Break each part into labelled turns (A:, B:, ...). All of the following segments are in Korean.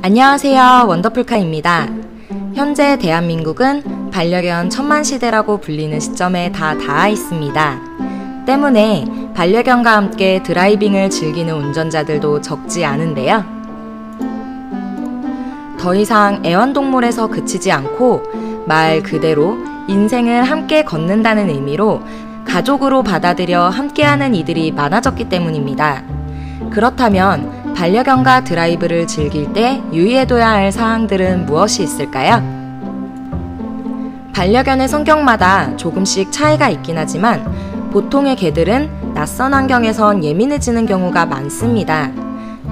A: 안녕하세요, 원더풀카입니다. 현재 대한민국은 반려견 천만 시대라고 불리는 시점에 다 닿아 있습니다. 때문에 반려견과 함께 드라이빙을 즐기는 운전자들도 적지 않은데요. 더 이상 애완동물에서 그치지 않고 말 그대로 인생을 함께 걷는다는 의미로 가족으로 받아들여 함께하는 이들이 많아졌기 때문입니다. 그렇다면 반려견과 드라이브를 즐길 때 유의해둬야 할 사항들은 무엇이 있을까요? 반려견의 성격마다 조금씩 차이가 있긴 하지만 보통의 개들은 낯선 환경에선 예민해지는 경우가 많습니다.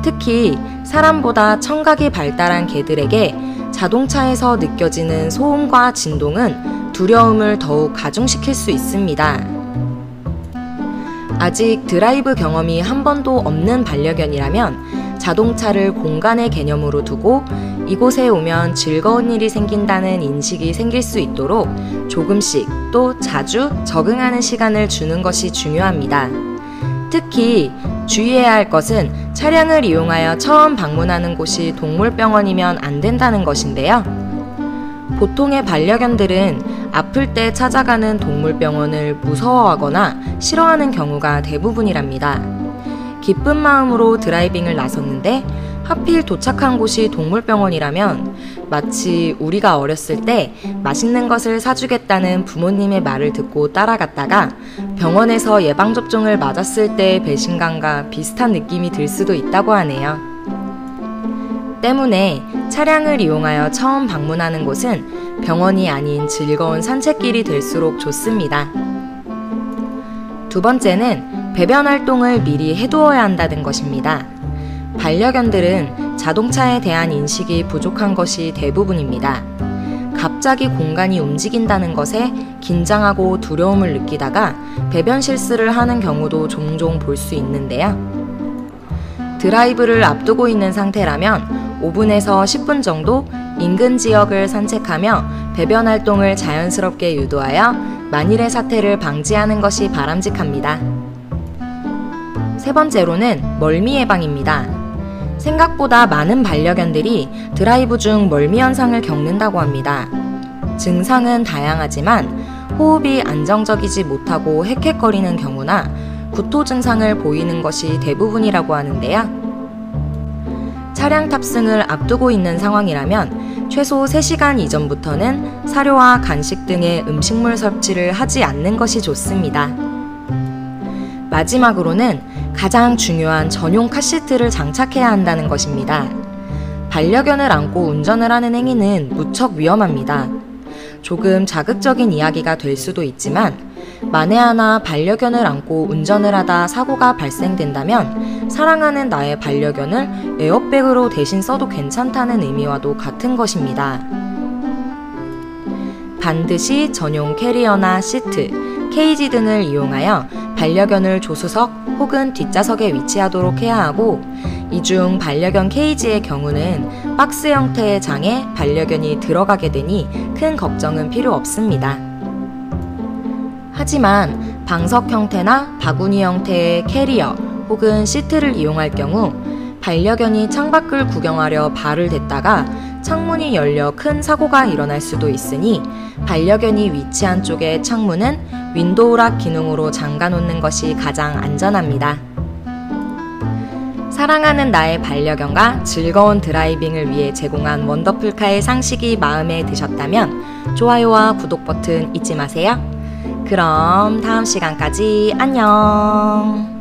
A: 특히 사람보다 청각이 발달한 개들에게 자동차에서 느껴지는 소음과 진동은 두려움을 더욱 가중시킬 수 있습니다. 아직 드라이브 경험이 한 번도 없는 반려견이라면 자동차를 공간의 개념으로 두고 이곳에 오면 즐거운 일이 생긴다는 인식이 생길 수 있도록 조금씩 또 자주 적응하는 시간을 주는 것이 중요합니다. 특히 주의해야 할 것은 차량을 이용하여 처음 방문하는 곳이 동물병원이면 안 된다는 것인데요. 보통의 반려견들은 아플 때 찾아가는 동물병원을 무서워하거나 싫어하는 경우가 대부분이랍니다. 기쁜 마음으로 드라이빙을 나섰는데 하필 도착한 곳이 동물병원이라면 마치 우리가 어렸을 때 맛있는 것을 사주겠다는 부모님의 말을 듣고 따라갔다가 병원에서 예방접종을 맞았을 때의 배신감과 비슷한 느낌이 들 수도 있다고 하네요. 때문에 차량을 이용하여 처음 방문하는 곳은 병원이 아닌 즐거운 산책길이 될수록 좋습니다. 두 번째는 배변 활동을 미리 해두어야 한다는 것입니다. 반려견들은 자동차에 대한 인식이 부족한 것이 대부분입니다. 갑자기 공간이 움직인다는 것에 긴장하고 두려움을 느끼다가 배변 실수를 하는 경우도 종종 볼 수 있는데요. 드라이브를 앞두고 있는 상태라면 5분에서 10분 정도 인근 지역을 산책하며 배변 활동을 자연스럽게 유도하여 만일의 사태를 방지하는 것이 바람직합니다. 세 번째로는 멀미 예방입니다. 생각보다 많은 반려견들이 드라이브 중 멀미 현상을 겪는다고 합니다. 증상은 다양하지만 호흡이 안정적이지 못하고 헥헥거리는 경우나 구토 증상을 보이는 것이 대부분이라고 하는데요. 차량 탑승을 앞두고 있는 상황이라면 최소 3시간 이전부터는 사료와 간식 등의 음식물 섭취를 하지 않는 것이 좋습니다. 마지막으로는 가장 중요한 전용 카시트를 장착해야 한다는 것입니다. 반려견을 안고 운전을 하는 행위는 무척 위험합니다. 조금 자극적인 이야기가 될 수도 있지만 만에 하나 반려견을 안고 운전을 하다 사고가 발생된다면 사랑하는 나의 반려견을 에어백으로 대신 써도 괜찮다는 의미와도 같은 것입니다. 반드시 전용 캐리어나 시트, 케이지 등을 이용하여 반려견을 조수석 혹은 뒷좌석에 위치하도록 해야 하고 이 중 반려견 케이지의 경우는 박스 형태의 장에 반려견이 들어가게 되니 큰 걱정은 필요 없습니다. 하지만 방석 형태나 바구니 형태의 캐리어 혹은 시트를 이용할 경우 반려견이 창밖을 구경하려 발을 댔다가 창문이 열려 큰 사고가 일어날 수도 있으니 반려견이 위치한 쪽의 창문은 윈도우락 기능으로 잠가놓는 것이 가장 안전합니다. 사랑하는 나의 반려견과 즐거운 드라이빙을 위해 제공한 원더풀카의 상식이 마음에 드셨다면 좋아요와 구독 버튼 잊지 마세요. 그럼 다음 시간까지 안녕.